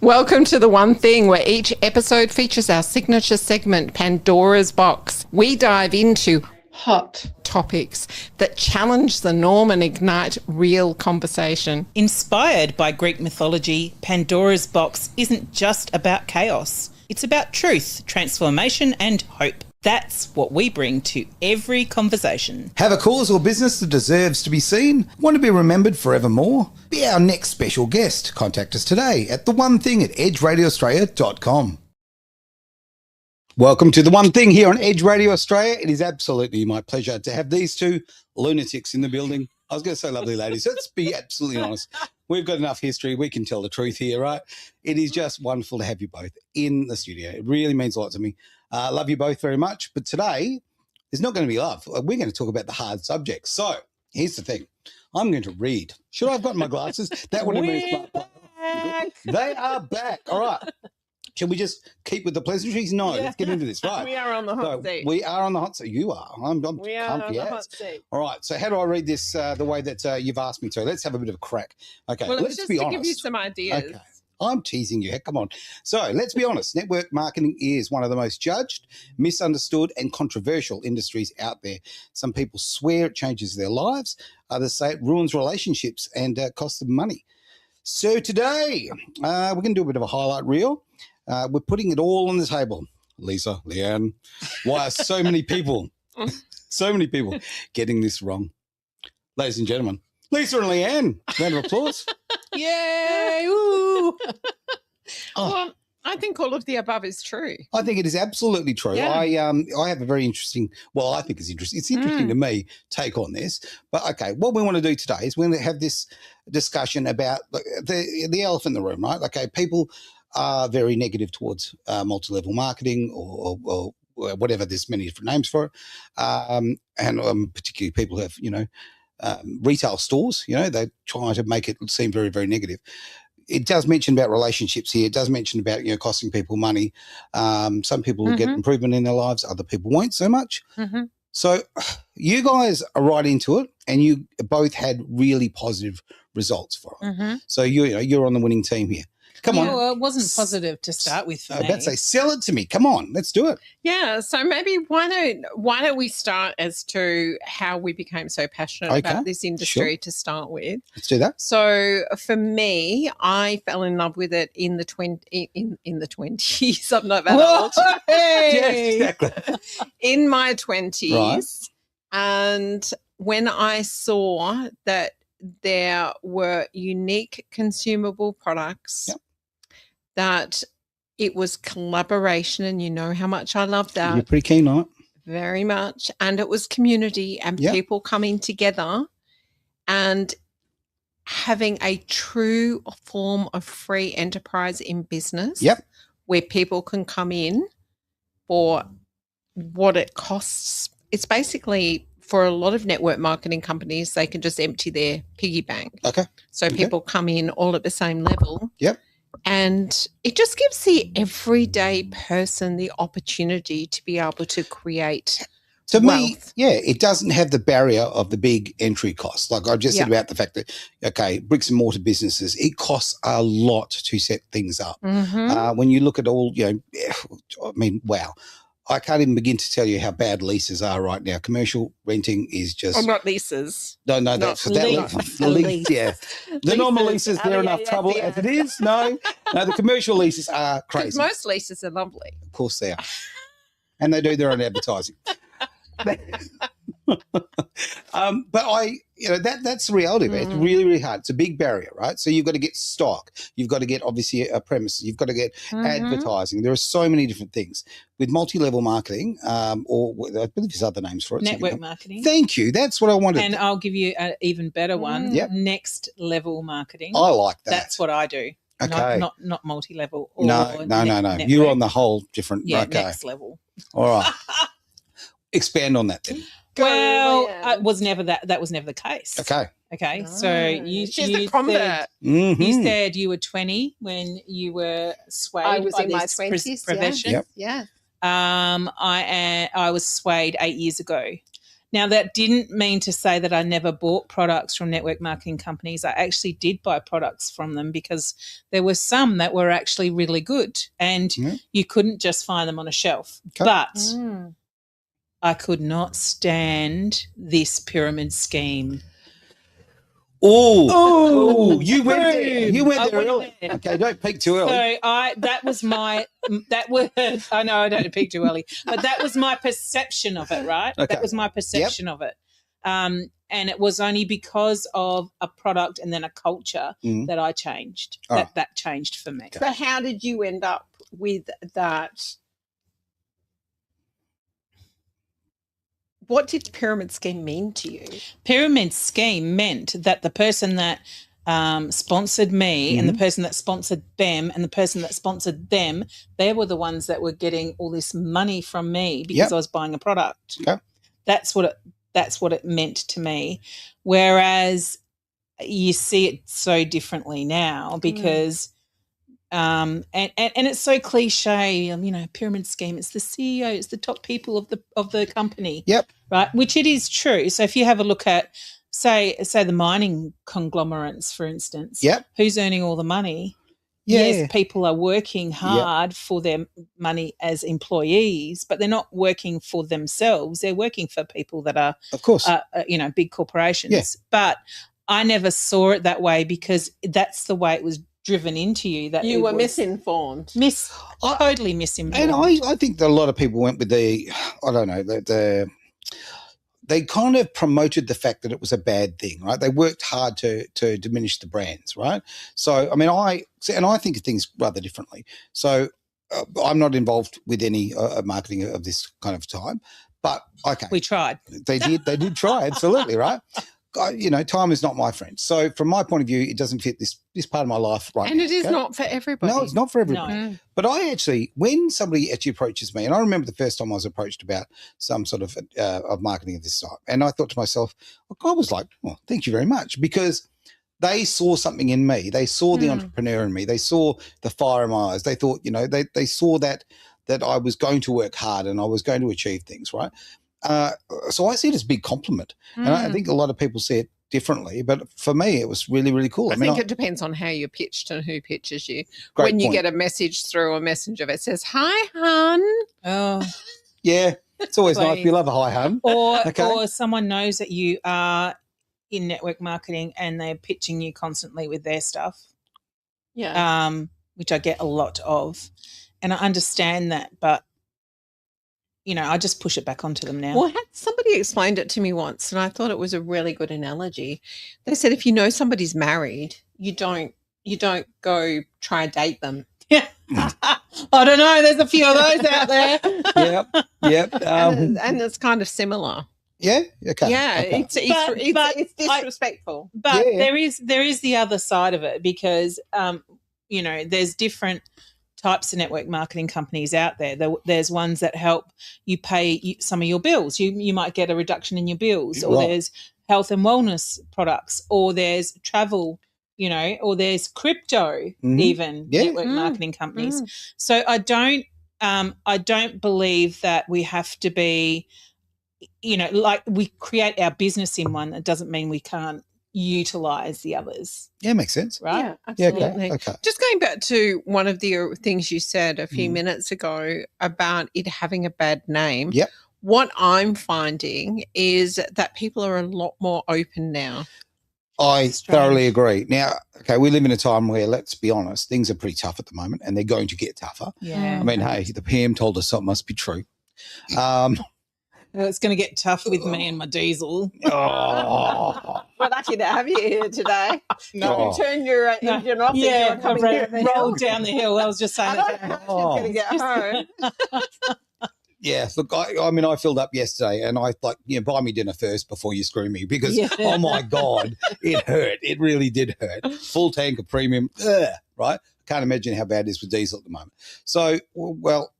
Welcome to The One Thing, where each episode features our signature segment, Pandora's Box. We dive into hot topics that challenge the norm and ignite real conversation. Inspired by Greek mythology, Pandora's Box isn't just about chaos. It's about truth, transformation and hope. That's what we bring to every conversation. Have a cause or business that deserves to be seen? Want to be remembered forevermore? Be our next special guest. Contact us today at theonething@edgeradioaustralia.com. Welcome to The One Thing here on Edge Radio Australia. It is absolutely my pleasure to have these two lunatics in the building. I was going to say lovely ladies. Let's be absolutely honest. We've got enough history. We can tell the truth here, right? It is just wonderful to have you both in the studio. It really means a lot to me. Love you both very much. But today, there's not going to be love. We're going to talk about the hard subjects. So here's the thing. I'm going to read. Should I have gotten my glasses? That would have been smart. They are back. All right. Should we just keep with the pleasantries? No, let's get into this. Right. We are on the hot seat. We are on the hot seat. You are. I'm we are on the hot seat. All right. So how do I read this the way that you've asked me to? Let's have a bit of a crack. Okay. Well, let's just be to honest. give you some ideas. Okay. I'm teasing you. Come on. So let's be honest. Network marketing is one of the most judged, misunderstood and controversial industries out there. Some people swear it changes their lives. Others say it ruins relationships and costs them money. So today we're going to do a bit of a highlight reel. We're putting it all on the table. Lisa, Leanne, why are so many people getting this wrong? Ladies and gentlemen, Lisa and Leanne, round of applause. Yay! Ooh. Well, I think all of the above is true. I think it is absolutely true. Yeah. I have a very interesting, well, I think it's interesting. It's interesting to me, take on this. But, okay, what we want to do today is we're going to have this discussion about the elephant in the room, right? Okay, people are very negative towards multi-level marketing or whatever. There's many different names for it. And particularly people who have, retail stores, they try to make it seem very, very negative. It does mention about relationships here. It does mention about, costing people money. Some people will get improvement in their lives. Other people won't so much. Mm-hmm. So you guys are right into it and you both had really positive results for it. Mm-hmm. So you're on the winning team here. Come on. Well, it wasn't positive to start with for me. I'd say sell it to me. Come on, let's do it. Yeah, so maybe why don't we start as to how we became so passionate about this industry to start with. Let's do that. So for me, I fell in love with it in the 20s. I'm not that old. Yes, exactly. In my 20s. Right. And when I saw that there were unique consumable products, that it was collaboration, and you know how much I love that. You're pretty keen on it. Very much. And it was community and people coming together and having a true form of free enterprise in business where people can come in for what it costs. It's basically, for a lot of network marketing companies, they can just empty their piggy bank. Okay. So people come in all at the same level. Yep. And it just gives the everyday person the opportunity to be able to create to wealth. Me, it doesn't have the barrier of the big entry costs. Like I just said about the fact that, bricks and mortar businesses, it costs a lot to set things up. Mm-hmm. When you look at all, wow. I can't even begin to tell you how bad leases are right now. Commercial renting is just... Oh, not leases. No, that's for that lease. Yeah. The normal leases, they're enough trouble as it is. No, the commercial leases are crazy. Most leases are lovely. Of course they are. And they do their own advertising. But that's the reality of it. It's really, really hard. It's a big barrier, right? So you've got to get stock. You've got to get, obviously, a premises. You've got to get advertising. There are so many different things. With multi-level marketing, or I believe there's other names for it. Network marketing. Thank you. That's what I wanted. And I'll give you an even better one. Yep. Next level marketing. I like that. That's what I do. Okay. Not multi-level. Or no. Network. You're on the whole different. Yeah, okay. next level. All right. Expand on that then. Well, it was never that. That was never the case. Okay. Okay. So you convert. You said you were 20 when you were swayed. I was by in my this 20s. profession. Yep. Yeah. I was swayed 8 years ago, Now, that didn't mean to say that I never bought products from network marketing companies. I actually did buy products from them because there were some that were actually really good and you couldn't just find them on a shelf. Okay. But I could not stand this pyramid scheme. Oh, you went there. You went there early. Okay, don't peak too early. So I know I don't peak too early, but that was my perception of it, right? Okay. That was my perception of it. And it was only because of a product and then a culture that I changed. That changed for me. So how did you end up with that? What did pyramid scheme mean to you? Pyramid scheme meant that the person that sponsored me and the person that sponsored them and the person that sponsored them, they were the ones that were getting all this money from me because I was buying a product. Okay. That's what it meant to me. Whereas you see it so differently now because and it's so cliche, pyramid scheme. It's the CEO, it's the top people of the company. Yep. Right, which it is true. So if you have a look at say the mining conglomerates, for instance, who's earning all the money? Yeah. Yes, people are working hard for their money as employees, but they're not working for themselves. They're working for people that are, of course, big corporations. Yeah. But I never saw it that way because that's the way it was driven into you. That you were misinformed. Totally misinformed. And I think that a lot of people went with they kind of promoted the fact that it was a bad thing, right? They worked hard to diminish the brands, right? So, I think of things rather differently. So I'm not involved with any marketing of this kind of time, but okay. We tried. They did try, absolutely, right? Time is not my friend. So from my point of view, it doesn't fit this part of my life right now. And it is not for everybody. No, it's not for everybody. No. But when somebody actually approaches me, and I remember the first time I was approached about some sort of marketing of this type, and I thought to myself, I was like, well, thank you very much, because they saw something in me. They saw the entrepreneur in me. They saw the fire in my eyes. They thought, they saw that I was going to work hard and I was going to achieve things, right? So I see it as a big compliment. And I think a lot of people see it differently, but for me it was really, really cool. I think it depends on how you're pitched and who pitches you. When you get a message through a messenger that says, "Hi, hun." Oh. Yeah, it's always nice. You love a hi, hun. Or someone knows that you are in network marketing and they're pitching you constantly with their stuff. Yeah. Which I get a lot of. And I understand that, but I just push it back onto them now. Well, somebody explained it to me once, and I thought it was a really good analogy. They said if you know somebody's married, you don't go try and date them. Yeah. I don't know. There's a few of those out there. Yep. And it's kind of similar. Yeah. Okay. Yeah. Okay. It's disrespectful. But there is the other side of it because there's different types of network marketing companies out there. There's ones that help you pay some of your bills. You might get a reduction in your bills, or there's health and wellness products, or there's travel, or there's crypto, even network marketing companies. So I don't believe that we have to be, like we create our business in one. It doesn't mean we can't utilize the others. Yeah, makes sense. Right? Yeah, absolutely. Yeah, okay. Just going back to one of the things you said a few minutes ago about it having a bad name. Yep. What I'm finding is that people are a lot more open now. I thoroughly agree. Now, okay, we live in a time where, let's be honest, things are pretty tough at the moment, and they're going to get tougher. Yeah. I mean, hey, the PM told us something must be true. It's going to get tough with me and my diesel. Oh. We're lucky to have you here today. No. You turn your engine off. Yeah, rolled down the hill. I was just saying that. She's going to get home. Yeah, look, I filled up yesterday, and I thought, buy me dinner first before you screw me, because, oh, my God, it hurt. It really did hurt. Full tank of premium, right? I can't imagine how bad it is with diesel at the moment. So, well,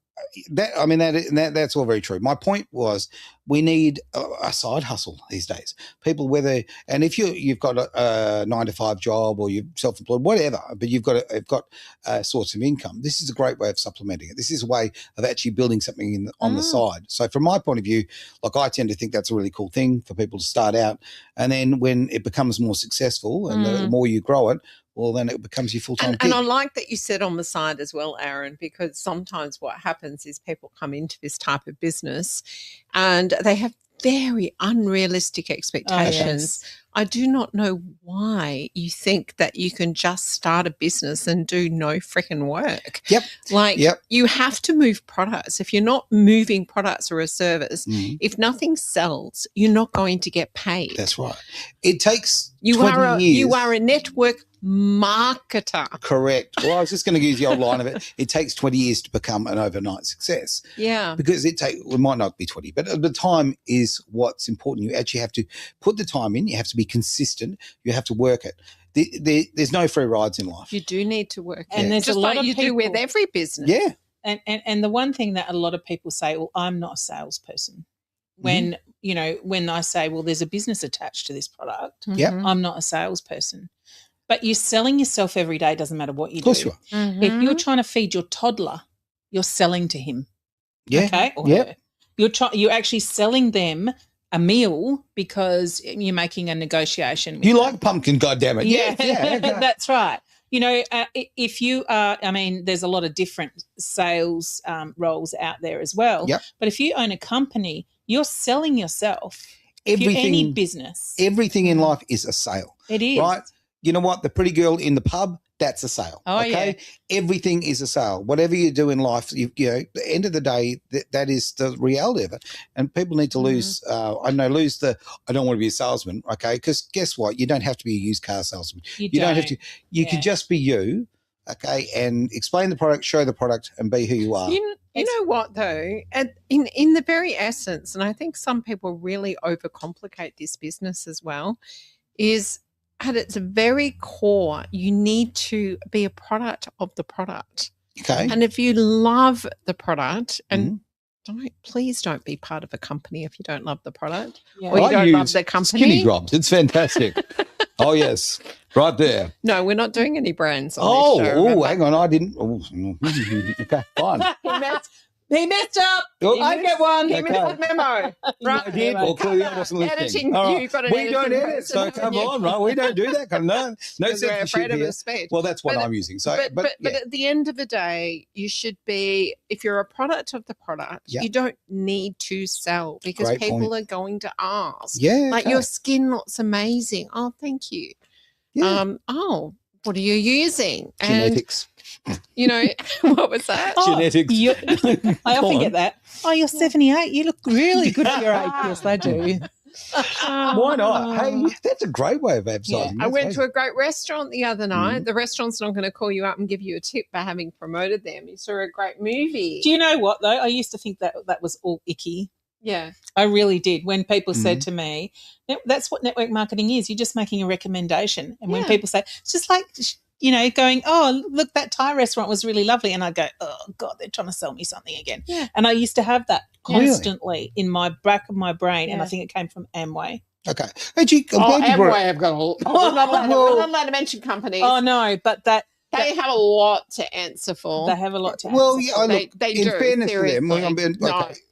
That's all very true. My point was, we need a side hustle these days. People, and if you've got a 9-to-5 job or you're self-employed, whatever, but you've got a source of income. This is a great way of supplementing it. This is a way of actually building something on the side. So from my point of view, like, I tend to think that's a really cool thing for people to start out, and then when it becomes more successful and the more you grow it, well, then it becomes your full-time gig. And I like that you said on the side as well, Aaron, because sometimes what happens is people come into this type of business and they have very unrealistic expectations. Yes. I do not know why you think that you can just start a business and do no freaking work. Yep. You have to move products. If you're not moving products or a service, if nothing sells, you're not going to get paid. That's right. It takes you 20 are years. You are a network marketer. Correct. Well, I was just going to use the old line of it. It takes 20 years to become an overnight success. Yeah. Because it might not be 20, but the time is what's important. You actually have to put the time in. You have to be consistent. You have to work it. There's no free rides in life. You do need to work and it. there's just a lot like of you people, do with every business. Yeah. And the one thing that a lot of people say, well, I'm not a salesperson. When when I say, well, there's a business attached to this product, I'm not a salesperson. But you're selling yourself every day, doesn't matter what you do. Of course you are. If you're trying to feed your toddler, you're selling to him. Yeah. Okay? Or her. You're actually selling them a meal because you're making a negotiation. You like pumpkin, goddammit. Yeah, yeah. That's right. If you are, there's a lot of different sales roles out there as well. Yep. But if you own a company, you're selling yourself. Any business. Everything in life is a sale. It is. Right? You know what? The pretty girl in the pub, that's a sale. Oh, okay? Yeah. Everything is a sale. Whatever you do in life, at the end of the day, that is the reality of it. And people need to lose I don't want to be a salesman, okay? Because guess what? You don't have to be a used car salesman. You don't have to. You can just be you, okay, and explain the product, show the product, and be who you are. You know what, though? In the very essence, and I think some people really overcomplicate this business as well, is at its very core, you need to be a product of the product. Okay. And if you love the product, and please don't be part of a company if you don't love the product or you don't love the company. Skinny Grobs. It's fantastic. Oh, yes. Right there. No, we're not doing any brands on this show. Oh, hang on. I didn't. Okay, fine. He messed up. I get one. He missed the memo. Right. I did. Well, clearly I wasn't listening. Editing, right. you've got an we don't edit, so come on, right? We don't do that kind of no censorship here. Speech. Well, that's what I'm using. So, but at the end of the day, you should be, if you're a product of the product, you don't need to sell because people are going to ask. Yeah. Like your skin looks amazing. Oh, thank you. Yeah. What are you using? Genetics. What was that? Genetics. I often get that. Oh, you're 78. You look really good at your age. Yes, I do. Why not? Hey, that's a great way of advertising. I went to a great restaurant the other night. The restaurant's not going to call you up and give you a tip for having promoted them. You saw a great movie. Do you know what, though? I used to think that was all icky. Yeah. I really did. When people said to me, that's what network marketing is. You're just making a recommendation. And when people say, it's just like, going, oh, look, that Thai restaurant was really lovely. And I go, oh, God, they're trying to sell me something again. Yeah. And I used to have that constantly in my back of my brain. And I think it came from Amway. Okay. Amway have got I'm not allowed to mention companies. Oh, no, but that. They have a lot to answer for. They have a lot to answer for. Well, yeah, they in do. fairness to them,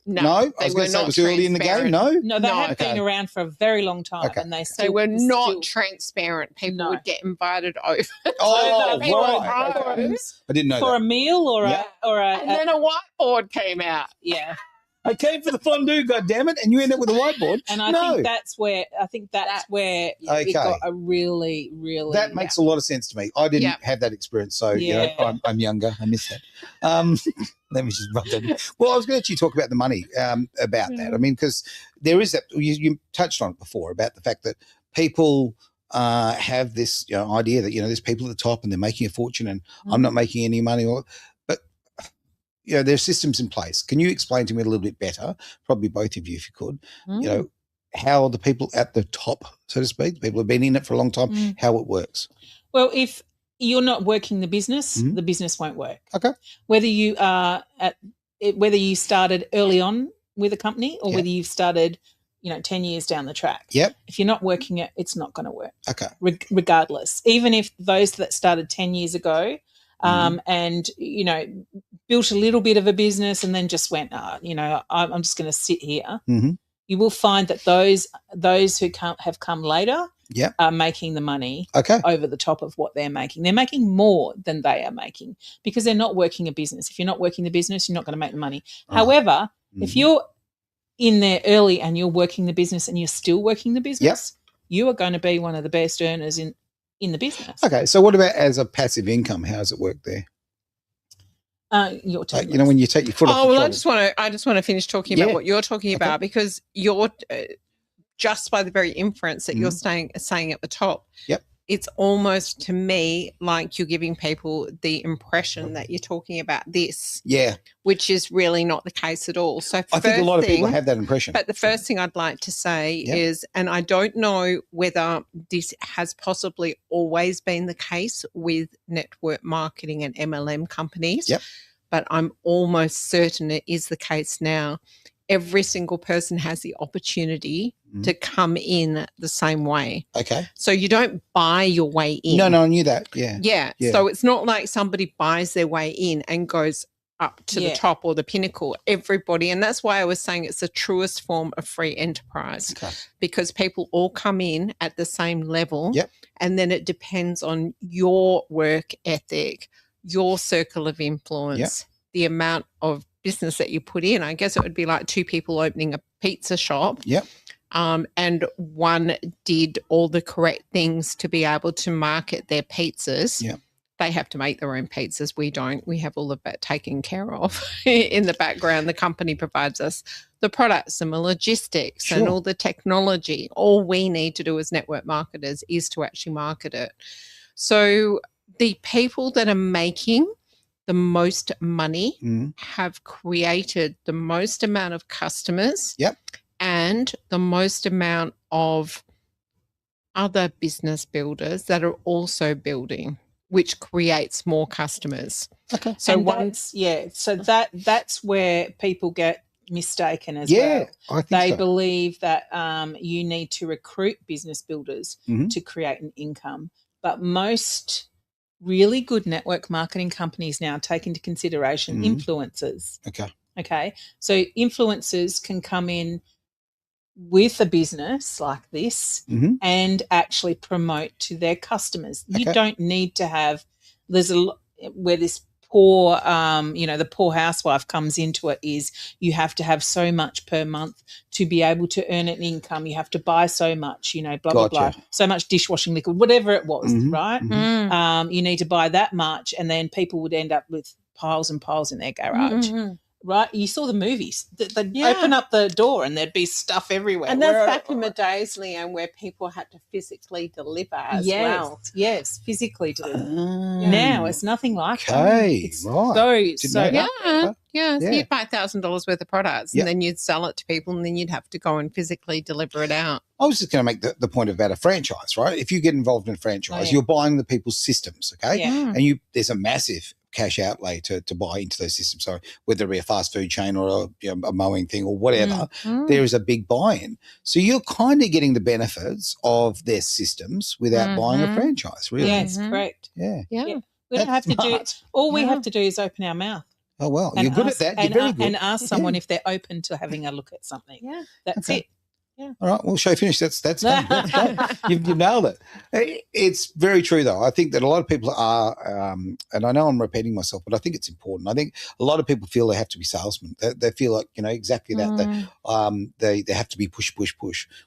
no, I was going to say it was early in the game. No, they have been around for a very long time, and they were not transparent. People would get invited over. Oh, right. I didn't know for that. A meal or a and then a whiteboard came out. Yeah. I came for the fondue, goddammit, and you end up with a whiteboard. And I think that's where it got a really, really. That makes a lot of sense to me. I didn't have that experience, so I'm younger. I miss that. Let me just rub that in. Well, I was going to actually talk about the money about that. I mean, because there is that you touched on it before about the fact that people have this idea that there's people at the top and they're making a fortune and I'm not making any money. There's systems in place. Can you explain to me a little bit better, probably both of you if you could, how the people at the top, so to speak, people who've been in it for a long time, how it works? Well, if you're not working the business won't work. Okay. Whether you are whether you started early on with a company or whether you've started, 10 years down the track. Yep. If you're not working it, it's not going to work. Okay. Regardless, even if those that started 10 years ago and, built a little bit of a business and then just went, I'm just going to sit here. Mm-hmm. You will find that those who have come later are making the money over the top of what they're making. They're making more than they are making because they're not working a business. If you're not working the business, you're not going to make the money. However, if you're in there early and you're working the business and you're still working the business, you are going to be one of the best earners in the business. Okay, so what about as a passive income? How does it work there? Your turn. When you take your foot off the throttle. I just want to finish talking about what you're talking about because you're just by the very inference that you're saying at the top. Yep. It's almost to me like you're giving people the impression that you're talking about this. Yeah. Which is really not the case at all. So I think a lot of people have that impression. But the first thing I'd like to say is, and I don't know whether this has possibly always been the case with network marketing and MLM companies, but I'm almost certain it is the case now. Every single person has the opportunity to come in the same way. Okay. So you don't buy your way in. No, I knew that. Yeah. Yeah. So it's not like somebody buys their way in and goes up to the top or the pinnacle. Everybody, and that's why I was saying it's the truest form of free enterprise because people all come in at the same level and then it depends on your work ethic, your circle of influence, the amount of business that you put in. I guess it would be like two people opening a pizza shop. And one did all the correct things to be able to market their pizzas. They have to make their own pizzas. We don't. We have all of that taken care of in the background. The company provides us the products and the logistics and all the technology. All we need to do as network marketers is to actually market it. So the people that are making the most money have created the most amount of customers and the most amount of other business builders that are also building, which creates more customers. Okay. So that's where people get mistaken as well. I think they believe that you need to recruit business builders to create an income. But most really good network marketing companies now take into consideration influencers. Okay. So influencers can come in with a business like this and actually promote to their customers. You don't need to have, there's a where this poor, the poor housewife comes into it is you have to have so much per month to be able to earn an income. You have to buy so much, blah, blah, so much dishwashing liquid, whatever it was, right? You need to buy that much and then people would end up with piles and piles in their garage. Right, you saw the movies. They'd open up the door and there'd be stuff everywhere. And that's back in the days, Leanne, where people had to physically deliver as well. Yes, physically deliver. Now it's nothing like that. It's So you'd buy $1,000 worth of products and then you'd sell it to people and then you'd have to go and physically deliver it out. I was just going to make the point about a franchise, right? If you get involved in a franchise, you're buying the people's systems, and there's a massive cash outlay to buy into those systems. So whether it be a fast food chain or a mowing thing or whatever, there is a big buy-in. So you're kind of getting the benefits of their systems without buying a franchise, really. Yes, correct. Yeah. We don't have to do it. All we have to do is open our mouth. Oh, well, you're good at that. You're very good. And ask someone if they're open to having a look at something. Yeah. That's it. Yeah. All right. Well, show finish. That's done. That's done. You've nailed it. It's very true, though. I think that a lot of people are, and I know I'm repeating myself, but I think it's important. I think a lot of people feel they have to be salesmen. They feel like, exactly that. They have to be push.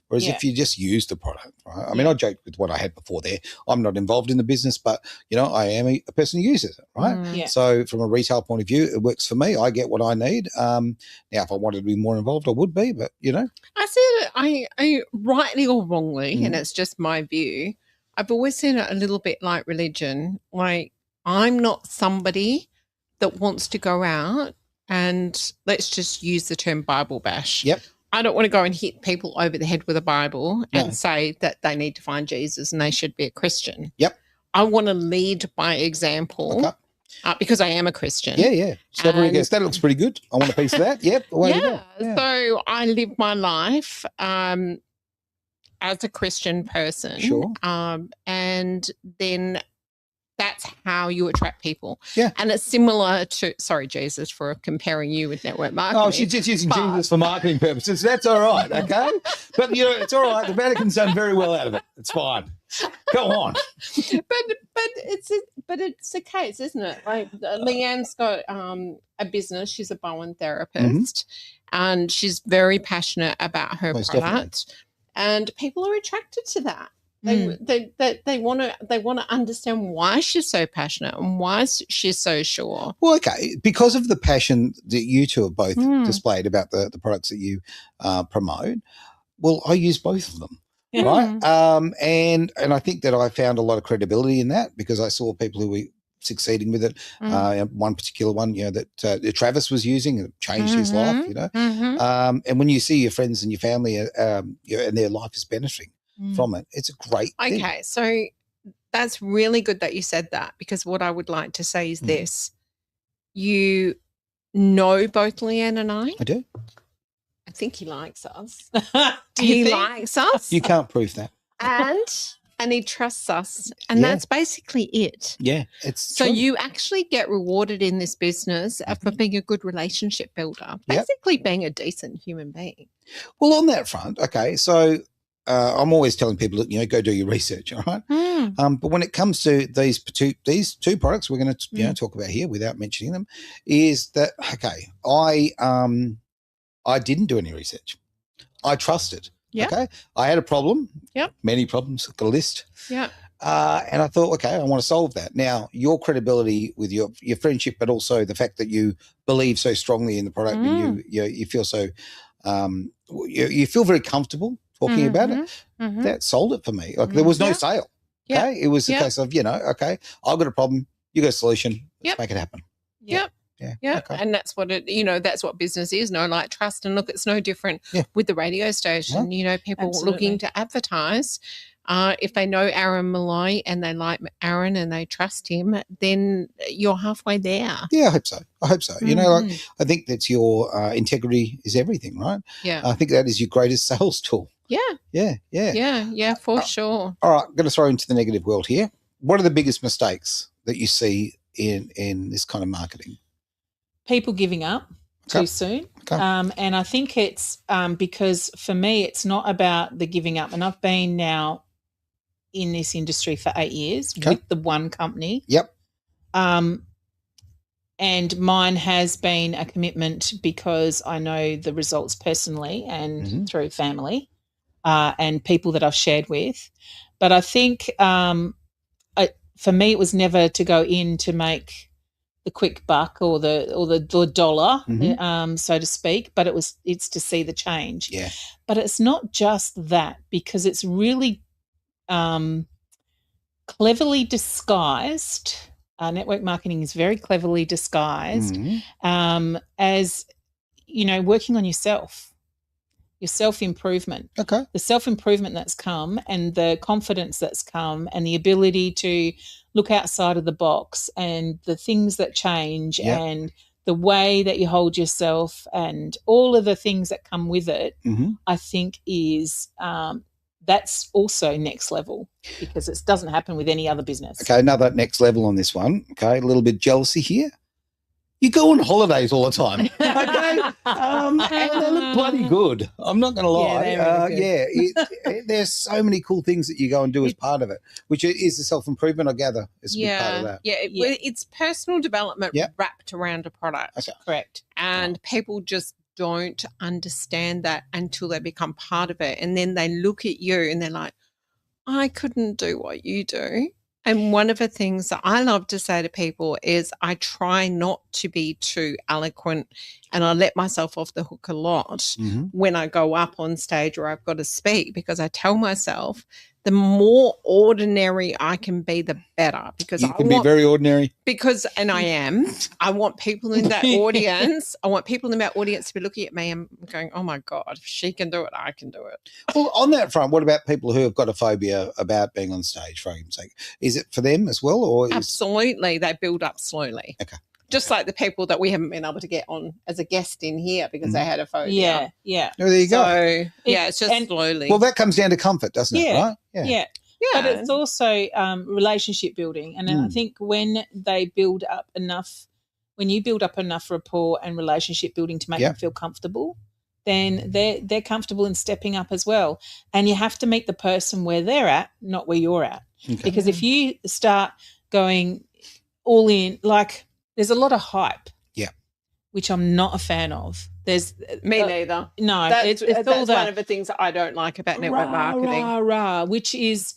Whereas if you just use the product, right? I mean, I joked with what I had before there. I'm not involved in the business, but, I am a person who uses it, right? So from a retail point of view, it works for me. I get what I need. Now, if I wanted to be more involved, I would be, but, I see it. I rightly or wrongly, and it's just my view, I've always seen it a little bit like religion. Like, I'm not somebody that wants to go out and let's just use the term Bible bash. I don't want to go and hit people over the head with a Bible and say that they need to find Jesus and they should be a Christian. I want to lead by example. Because I am a Christian. Yeah. Celebrity guest. That looks pretty good. I want a piece of that. Yep. Away you go. So I live my life as a Christian person. Sure. And then that's how you attract people. Yeah. And it's similar to, sorry, Jesus, for comparing you with network marketing. Oh, she's just using Jesus for marketing purposes. That's all right, okay? But, it's all right. The Vatican's done very well out of it. It's fine. Go on. But it's a case, isn't it? Like Leanne's got a business. She's a Bowen therapist, and she's very passionate about her product. Definitely. And people are attracted to that. They want to understand why she's so passionate and why she's so sure. Well, okay, because of the passion that you two have both displayed about the products that you promote. Well, I use both of them, right? And I think that I found a lot of credibility in that because I saw people who were succeeding with it. One particular one, that Travis was using, it changed his life. And when you see your friends and your family, and their life is benefiting from it, it's a great thing. Okay, so that's really good that you said that, because what I would like to say is this. You know both Leanne and I. I do. I think he likes us. He likes us. You can't prove that. And he trusts us. And that's basically it. Yeah. So you actually get rewarded in this business for being a good relationship builder, basically being a decent human being. Well, on that front, okay, so I'm always telling people that, go do your research, all right? But when it comes to these two products we're going to talk about here without mentioning them, is that, okay, I didn't do any research. I trusted. Yeah. Okay. I had a problem. Yep. Many problems, got a list. Yeah. And I thought, okay, I want to solve that. Now, your credibility with your friendship, but also the fact that you believe so strongly in the product and you feel so you feel very comfortable talking about it. That sold it for me. Like there was no sale. Okay. It was a case of, okay, I've got a problem, you got a solution, let's make it happen. Yep. Yeah. Okay. And that's what that's what business is. Like trust. And look, it's no different with the radio station. People looking to advertise. If they know Aaron Malloy and they like Aaron and they trust him, then you're halfway there. Yeah, I hope so. I think that's your integrity is everything, right? Yeah. I think that is your greatest sales tool. Yeah, for sure. All right, I'm going to throw into the negative world here. What are the biggest mistakes that you see in this kind of marketing? People giving up too soon. Okay. And I think it's because for me it's not about the giving up. And I've been now in this industry for 8 years with the one company. Yep. And mine has been a commitment because I know the results personally and through family and people that I've shared with. But I think for me it was never to go in to make the quick buck or the dollar, so to speak, but it's to see the change. Yeah. But it's not just that, because it's really cleverly disguised. Network marketing is very cleverly disguised as, working on yourself. Your self-improvement. Okay. The self-improvement that's come and the confidence that's come and the ability to look outside of the box and the things that change and the way that you hold yourself and all of the things that come with it, I think is that's also next level, because it doesn't happen with any other business. Okay, another next level on this one. Okay, a little bit jealousy here. You go on holidays all the time, okay? And they look bloody good. I'm not going to lie. Really there's so many cool things that you go and do as part of it, which is the self-improvement, I gather, is a big part of that. It's personal development wrapped around a product. Okay. Correct. And people just don't understand that until they become part of it. And then they look at you and they're like, I couldn't do what you do. And one of the things that I love to say to people is I try not to be too eloquent, and I let myself off the hook a lot when I go up on stage or I've got to speak, because I tell myself the more ordinary I can be, the better. Because you can be very ordinary. And I am. I want people in that audience. I want people in that audience to be looking at me and going, "Oh my God, if she can do it, I can do it." Well, on that front, what about people who have got a phobia about being on stage? For argument's sake, is it for them as well, or absolutely they build up slowly? Okay. Just like the people that we haven't been able to get on as a guest in here because they had a phobia. Yeah. Oh, there you go. So, it's just slowly. Well, that comes down to comfort, doesn't it, right? Yeah. But it's also relationship building. And I think when you build up enough rapport and relationship building to make them feel comfortable, then they're comfortable in stepping up as well. And you have to meet the person where they're at, not where you're at. Okay. Because if you start going all in, like, there's a lot of hype, which I'm not a fan of. There's me neither. No, that's one of the things that I don't like about network marketing. Which is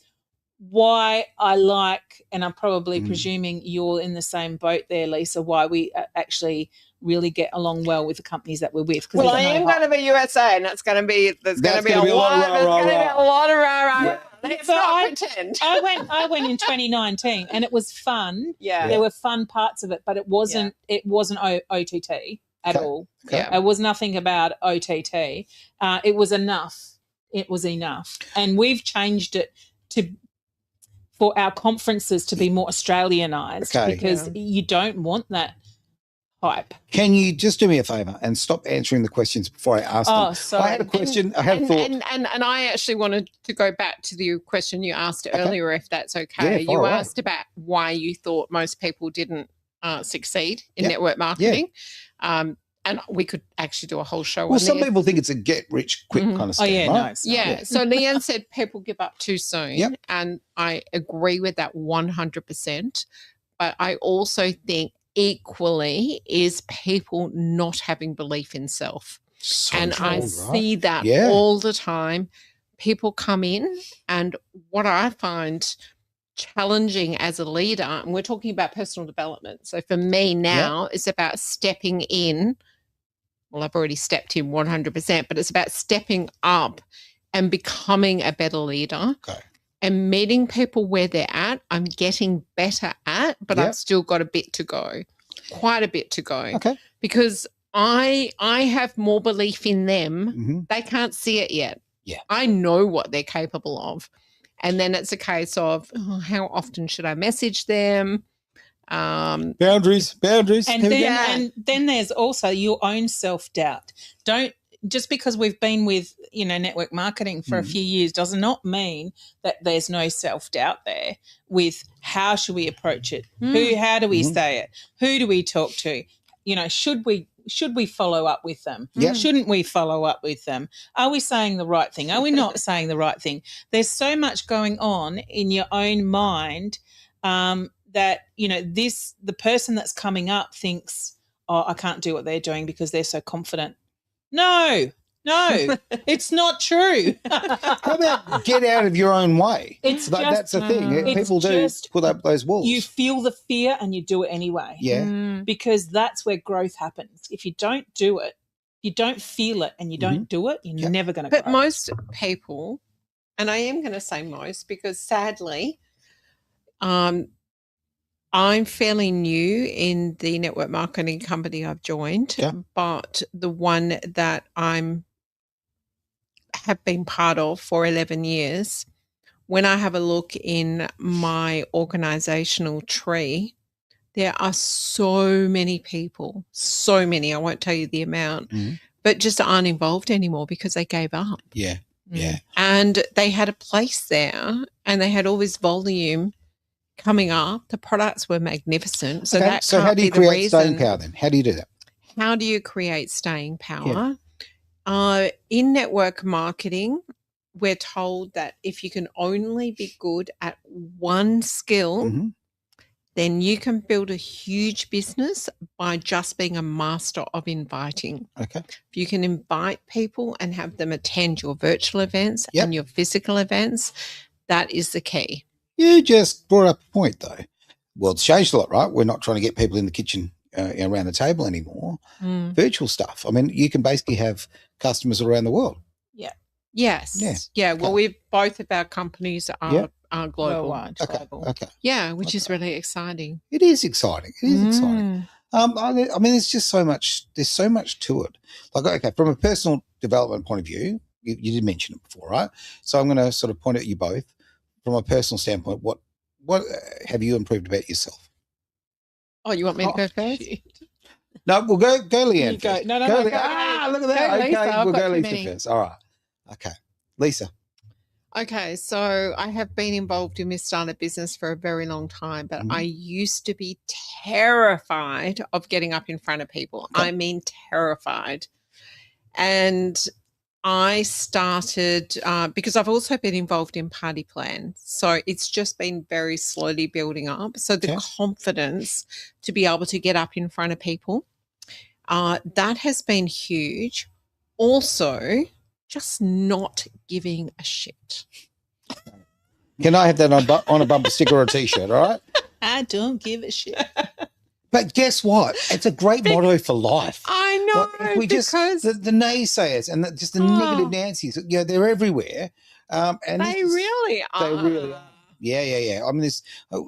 why I like, and I'm probably presuming you're in the same boat there, Lisa, why we actually really get along well with the companies that we're with. Well, I am going to be USA, and there's going to be a lot of rah-rah. Let's not pretend. I went in 2019, and it was fun. Yeah, there were fun parts of it, but it wasn't OTT at all. Okay. It was nothing about OTT. It was enough. It was enough, and we've changed it for our conferences to be more Australianized because you don't want that hype. Can you just do me a favour and stop answering the questions before I ask them? Oh, sorry. I had a question. I had a thought. And I actually wanted to go back to the question you asked earlier, if that's okay. You asked about why you thought most people didn't succeed in network marketing. And we could actually do a whole show on this. Well, some people think it's a get-rich-quick kind of scheme, right? No. So Leanne said people give up too soon, and I agree with that 100%. But I also think equally is people not having belief in self. I see that all the time. People come in, and what I find challenging as a leader, and we're talking about personal development. So for me now, it's about stepping in. Well, I've already stepped in 100%, but it's about stepping up and becoming a better leader. Okay. And meeting people where they're at. I'm getting better at, but I've still got a bit to go, quite a bit to go. Okay. Because I have more belief in them. Mm-hmm. They can't see it yet. Yeah. I know what they're capable of. And then it's a case of how often should I message them? Boundaries. And then there's also your own self-doubt. Just because we've been with, network marketing for a few years does not mean that there's no self-doubt there with how should we approach it? How do we say it? Who do we talk to? Should we follow up with them? Yeah. Shouldn't we follow up with them? Are we saying the right thing? Are we not saying the right thing? There's so much going on in your own mind that, the person that's coming up thinks, oh, I can't do what they're doing because they're so confident. No, it's not true. How about get out of your own way? That's the thing. People do put up those walls. You feel the fear and you do it anyway. Yeah. Because that's where growth happens. If you don't do it, you don't feel it and you don't do it, you're never going to grow. But most people, and I am going to say most because sadly, I'm fairly new in the network marketing company I've joined, but the one that have been part of for 11 years, when I have a look in my organizational tree, there are so many people, so many, I won't tell you the amount, but just aren't involved anymore because they gave up. Yeah. And they had a place there and they had all this volume coming up. The products were magnificent. So how do you create staying power then? How do you do that? How do you create staying power? In network marketing, we're told that if you can only be good at one skill, then you can build a huge business by just being a master of inviting. Okay. If you can invite people and have them attend your virtual events and your physical events, that is the key. You just brought up a point, though. Well, it's changed a lot, right? We're not trying to get people in the kitchen around the table anymore. Virtual stuff. I mean, you can basically have customers around the world. Yeah. Yes. Yeah. Well, both of our companies are global. Worldwide. Okay. Yeah, which is really exciting. It is exciting. Exciting. I mean, there's just so much. There's so much to it. Like, okay, from a personal development point of view, you did mention it before, right? So I'm going to sort of point at you both from a personal standpoint. What have you improved about yourself? Oh, you want me to go first? Shit. No, we'll go Leanne. You go. First. No. Look at that. Go, Lisa. Okay, I've we'll got go too Lisa many. first. All right. Okay, Lisa. Okay, so I have been involved in this startup business for a very long time, but I used to be terrified of getting up in front of people. Okay. I mean, terrified. And I started because I've also been involved in party plan. So it's just been very slowly building up. So the confidence to be able to get up in front of people, that has been huge. Also, just not giving a shit. Can I have that on a bumper sticker or a T-shirt? All right. I don't give a shit. But guess what? It's a great motto for life. I know. Like, if we just the naysayers and just the negative Nancy's, they're everywhere. And they really are. They really are. Yeah. I mean,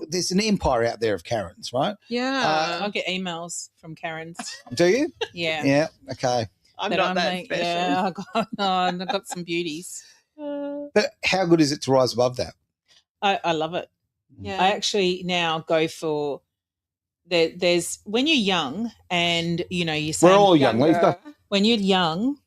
there's an empire out there of Karens, right? Yeah. I'll get emails from Karens. Do you? Yeah. Yeah. Okay. I'm not that special. Yeah, I've got some beauties. But how good is it to rise above that? I love it. Yeah. I actually now go for there's when you're young and you say we're all young. When you're young,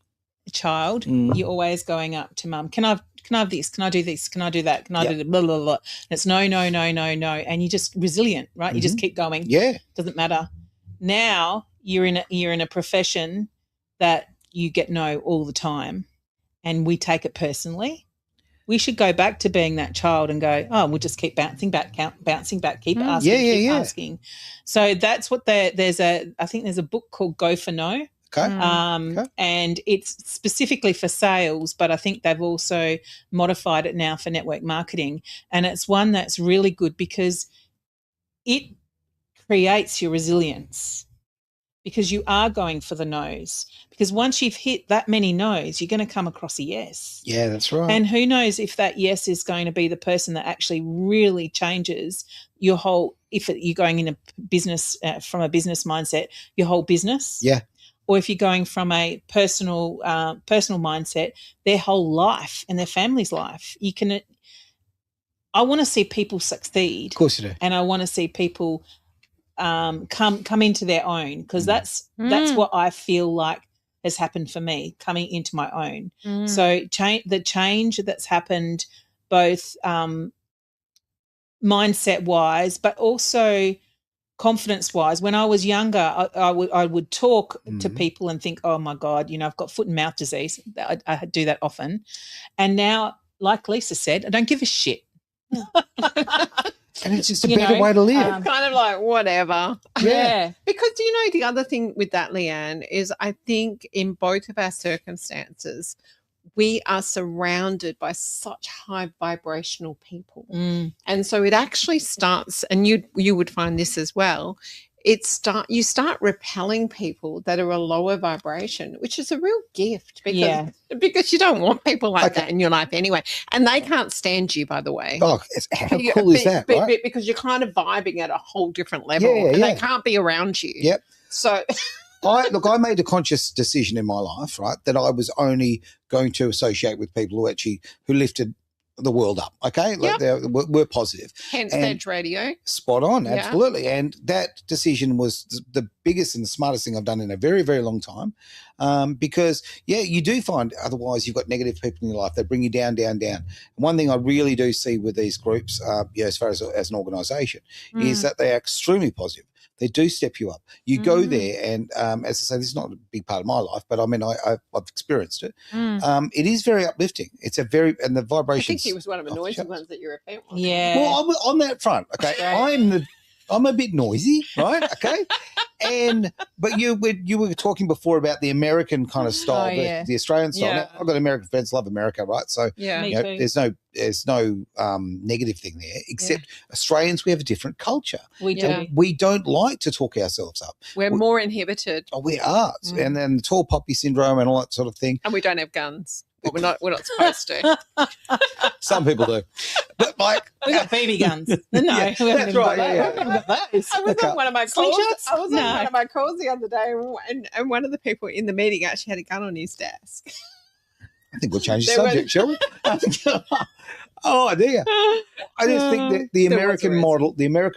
child, you're always going up to mum. Can I have this? Can I do this? Can I do that? Can I do the blah blah blah? And it's no, and you're just resilient, right? You just keep going. Yeah, doesn't matter. Now you're in a profession that you get no all the time, and we take it personally. We should go back to being that child and go, oh, we'll just keep bouncing back, keep asking, asking. So that's what I think there's a book called Go for No. Okay. And it's specifically for sales, but I think they've also modified it now for network marketing. And it's one that's really good because it creates your resilience. Because you are going for the no's. Because once you've hit that many no's, you're going to come across a yes. Yeah, that's right. And who knows if that yes is going to be the person that actually really changes your whole, if you're going in a business, from a business mindset, your whole business. Yeah. Or if you're going from a personal mindset, their whole life and their family's life. I want to see people succeed. Of course you do. And I want to see people come into their own, because that's what I feel like has happened for me, coming into my own. So the change that's happened both mindset wise, but also confidence wise. When I was younger, I would talk to people and think, oh my God, I've got foot and mouth disease. I do that often. And now, like Lisa said, I don't give a shit. And it's just a better way to live. It's kind of like whatever. Yeah. Because, the other thing with that, Leanne, is I think in both of our circumstances, we are surrounded by such high vibrational people. And so it actually starts, and you would find this as well, you start repelling people that are a lower vibration, which is a real gift because you don't want people like that in your life anyway. And they can't stand you, by the way. Oh, how cool is that, right? Because you're kind of vibing at a whole different level and they can't be around you. Yep. So I made a conscious decision in my life, right, that I was only going to associate with people who lifted the world up, okay? Like we're positive. Hence Edge Radio. Spot on, absolutely. And that decision was the biggest and the smartest thing I've done in a very, very long time, because, you do find otherwise you've got negative people in your life that bring you down, down, down. And one thing I really do see with these groups, as far as an organisation, is that they are extremely positive. They do step you up. You go there and, as I say, this is not a big part of my life, but I mean, I've experienced it. It is very uplifting. It's and the vibrations. I think he was one of the noisy ones that you were a fan of. Yeah. Well, I'm on that front, okay? I'm a bit noisy, right? Okay. But you were talking before about the American kind of style, the Australian style. Yeah. Now, I've got American friends, love America, right? So there's no negative thing there, except Australians, we have a different culture. We do. We don't like to talk ourselves up. We're more inhibited. Oh, we are. And then the tall poppy syndrome and all that sort of thing. And we don't have guns. But we're not supposed to. Some people do. But like we got BB guns. No, yeah, we haven't that's right. got Yeah, that. We haven't got those. I was on one of my calls. Slingshots? I was on No. one of my calls the other day, and one of the people in the meeting actually had a gun on his desk. I think we'll change the subject, shall we? Oh dear. I just think that the American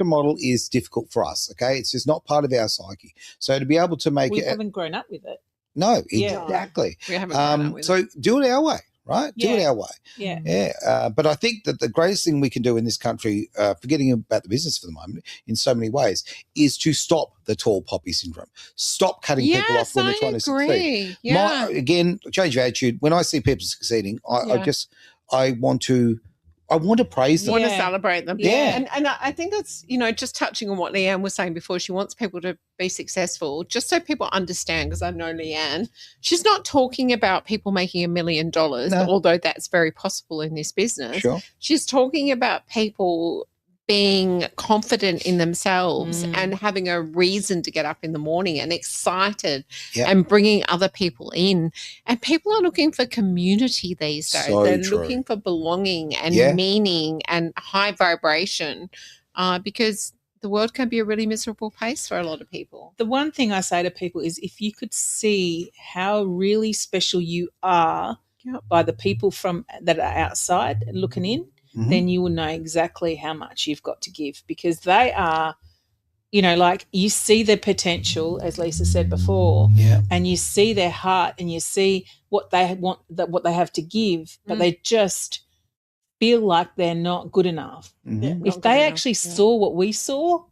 model is difficult for us. Okay, it's just not part of our psyche. So to be able to make We it, haven't grown up with it. no, Yeah. exactly. We haven't grown up with So it. do it our way, right? Do it Yeah. our way. Yeah. Yeah. But I think that the greatest thing we can do in this country, forgetting about the business for the moment, in so many ways, is to stop the tall poppy syndrome. Stop cutting people off when they're trying to succeed. Yeah. Again, change of attitude. When I see people succeeding, I want to praise them. Want to Yeah. celebrate them. Yeah. And I think that's, just touching on what Leanne was saying before. She wants people to be successful, just so people understand, because I know Leanne, she's not talking about people making $1 million, although that's very possible in this business. Sure. She's talking about people being confident in themselves and having a reason to get up in the morning and excited and bringing other people in. And people are looking for community these days. So They're true. looking for belonging and meaning and high vibration because the world can be a really miserable place for a lot of people. The one thing I say to people is if you could see how really special you are by the people that are outside looking in, then you will know exactly how much you've got to give, because they are, like you see their potential, as Lisa said before, and you see their heart and you see what they want, what they have to give, but they just feel like they're not good enough. If they actually saw what we saw,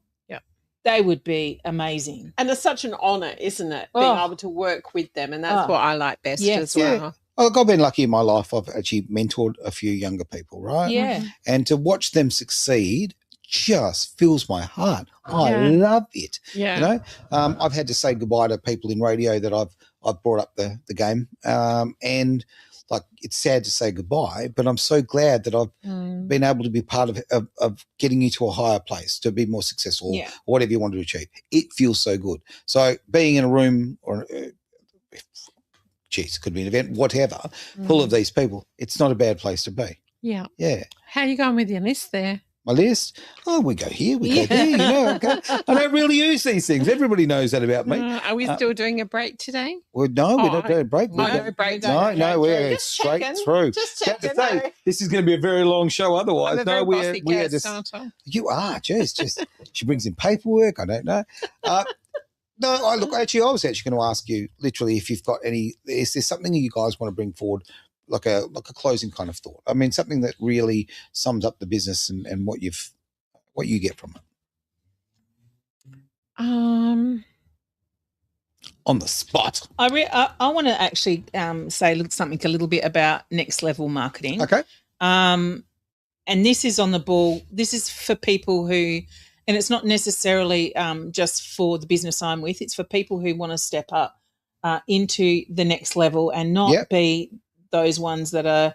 they would be amazing. And it's such an honour, isn't it, being able to work with them, and that's what I like best as well. Yeah. Oh, I've been lucky in my life. I've actually mentored a few younger people, right? Yeah. And to watch them succeed just fills my heart. I love it. Yeah. I've had to say goodbye to people in radio that I've brought up the game, and like it's sad to say goodbye, but I'm so glad that I've been able to be part of getting you to a higher place, to be more successful, or whatever you want to achieve. It feels so good. So being in a room or it could be an event, whatever, full of these people, it's not a bad place to be. Yeah. Yeah. How are you going with your list there? My list? Oh, we go here, we go there, okay. I don't really use these things. Everybody knows that about me. Are we still doing a break today? Well, no, we don't do a break. No break. No, we're straight through. Just Have checking. to say, this is going to be a very long show otherwise. I'm a very bossy we are guest, just, aren't I? you are, just she brings in paperwork, I don't know. No, I was actually going to ask you, literally, if you've got is there something that you guys want to bring forward, like a closing kind of thought? I mean, something that really sums up the business and what you get from it. On the spot. I want to actually say something a little bit about next level marketing. Okay. And this is on the ball. This is for people who, and it's not necessarily just for the business I'm with. It's for people who want to step up into the next level and not be those ones that are,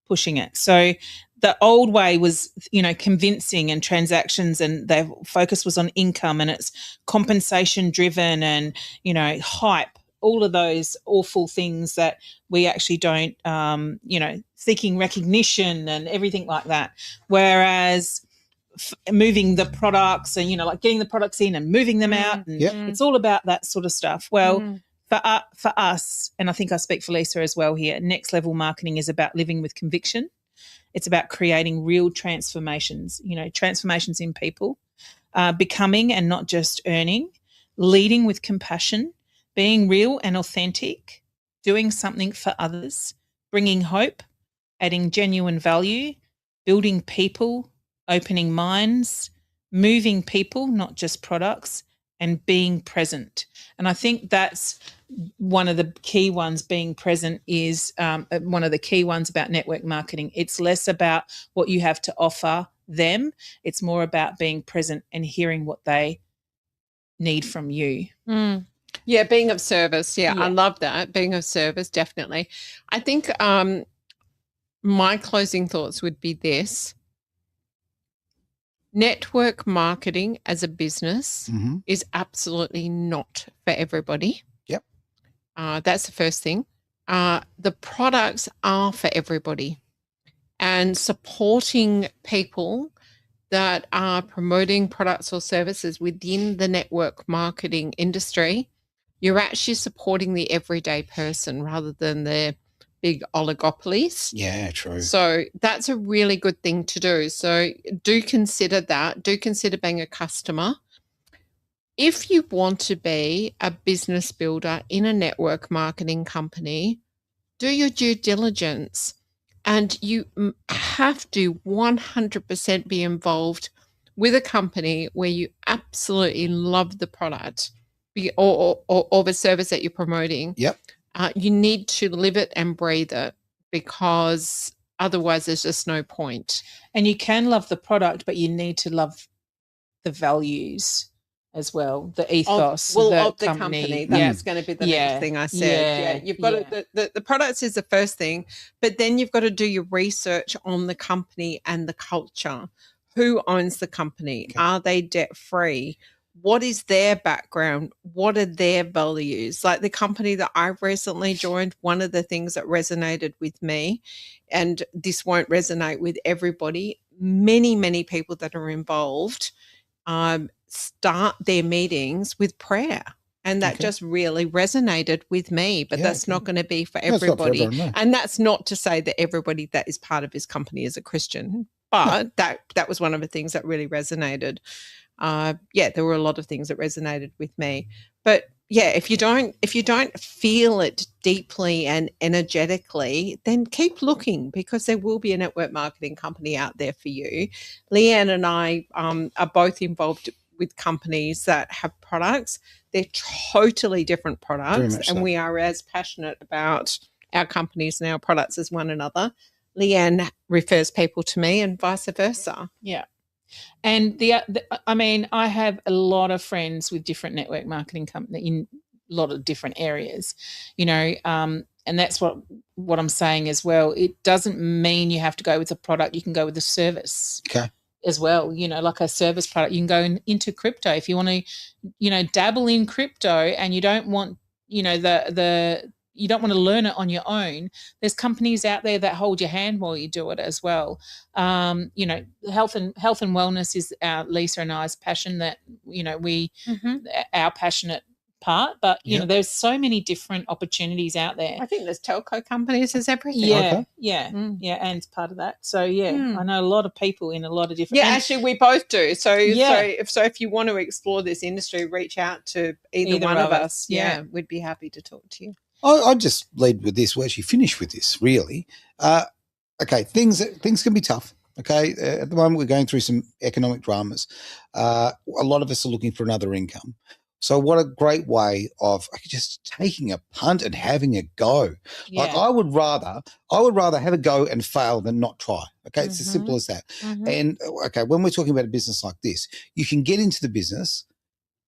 pushing it. So the old way was, convincing and transactions, and their focus was on income, and it's compensation driven and, hype, all of those awful things that we actually don't, seeking recognition and everything like that. Whereas moving the products and, like getting the products in and moving them out, and it's all about that sort of stuff. Well, for us, and I think I speak for Lisa as well here, next level marketing is about living with conviction. It's about creating real transformations, transformations in people, becoming and not just earning, leading with compassion, being real and authentic, doing something for others, bringing hope, adding genuine value, building people, opening minds, moving people, not just products, and being present. And I think that's one of the key ones. Being present is one of the key ones about network marketing. It's less about what you have to offer them. It's more about being present and hearing what they need from you. Yeah, being of service. Yeah, I love that. Being of service, definitely. I think my closing thoughts would be this. Network marketing as a business is absolutely not for everybody. Yep. That's the first thing. the products are for everybody, and supporting people that are promoting products or services within the network marketing industry, you're actually supporting the everyday person rather than the big oligopolies. Yeah, true. So that's a really good thing to do. So do consider that. Do consider being a customer. If you want to be a business builder in a network marketing company, do your due diligence, and you have to 100% be involved with a company where you absolutely love the product or the service that you're promoting. Yep. You need to live it and breathe it, because otherwise there's just no point. And you can love the product, but you need to love the values as well, the ethos of the the company. That's going to be the next thing I said. You've got the products is the first thing, but then you've got to do your research on the company and the culture. Who owns the company? Okay. Are they debt free? What is their background? What are their values? Like the company that I've recently joined, one of the things that resonated with me, and this won't resonate with everybody, many people that are involved start their meetings with prayer. And that just really resonated with me, but that's not going to be for everybody. And that's not to say that everybody that is part of his company is a Christian, but that was one of the things that really resonated. There were a lot of things that resonated with me, but if you don't feel it deeply and energetically, then keep looking, because there will be a network marketing company out there for you. Leanne and I are both involved with companies that have products. They're totally different products, and we are as passionate about our companies and our products as one another. Leanne refers people to me and vice versa. Yeah. And I have a lot of friends with different network marketing companies in a lot of different areas, and that's what I'm saying as well. It doesn't mean you have to go with a product. You can go with a service as well, like a service product. You can go into crypto if you want to, dabble in crypto, and you don't want, you don't want to learn it on your own. There's companies out there that hold your hand while you do it as well. Health and wellness is Lisa and I's passion, that, our passionate part, but there's so many different opportunities out there. I think there's telco companies, there's everything. And it's part of that. So I know a lot of people in a lot of different. Actually we both do. So if you want to explore this industry, reach out to either one of us. We'd be happy to talk to you. I'll just lead with this. We'll actually finish with this, really. Things can be tough. Okay, at the moment we're going through some economic dramas. A lot of us are looking for another income. So what a great way of just taking a punt and having a go. Yeah. Like I would rather have a go and fail than not try. Okay, it's as simple as that. And when we're talking about a business like this, you can get into the business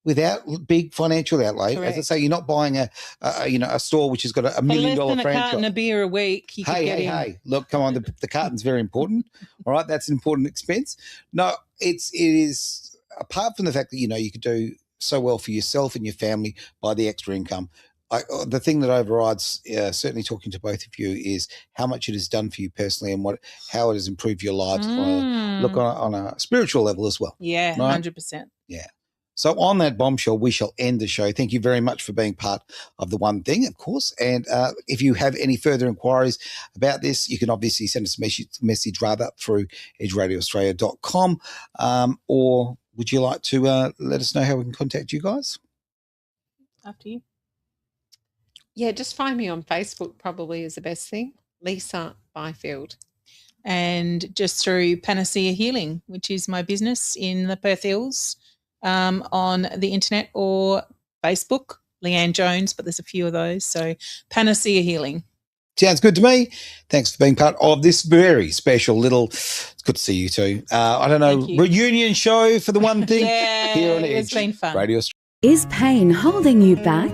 without big financial outlay. Correct. As I say, you're not buying a store which has got a $1 million franchise. A carton of beer a week. Hey, look, come on, the carton's very important. All right, that's an important expense. No, it is, apart from the fact that you could do so well for yourself and your family by the extra income. The thing that overrides, certainly talking to both of you, is how much it has done for you personally and how it has improved your lives on a spiritual level as well. Yeah, right? 100%. Yeah. So on that bombshell, we shall end the show. Thank you very much for being part of The One Thing, of course. And if you have any further inquiries about this, you can obviously send us a message through edgeradioaustralia.com, or would you like to let us know how we can contact you guys? Up to you. Yeah, just find me on Facebook probably is the best thing. Lisa Byfield. And just through Panacea Healing, which is my business in the Perth Hills, on the internet, or Facebook, Leanne Jones, but there's a few of those. So Panacea Healing. Sounds good to me. Thanks for being part of this very special little, it's good to see you too. I don't know, reunion show for The One Thing. Here on Edge. It's been fun. Radio. Is pain holding you back?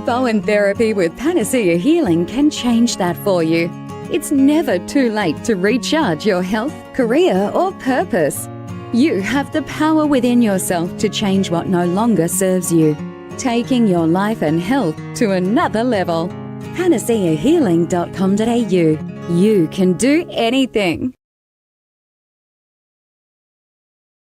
Bowen Therapy with Panacea Healing can change that for you. It's never too late to recharge your health, career, or purpose. You have the power within yourself to change what no longer serves you, taking your life and health to another level. panaceahealing.com.au. You can do anything.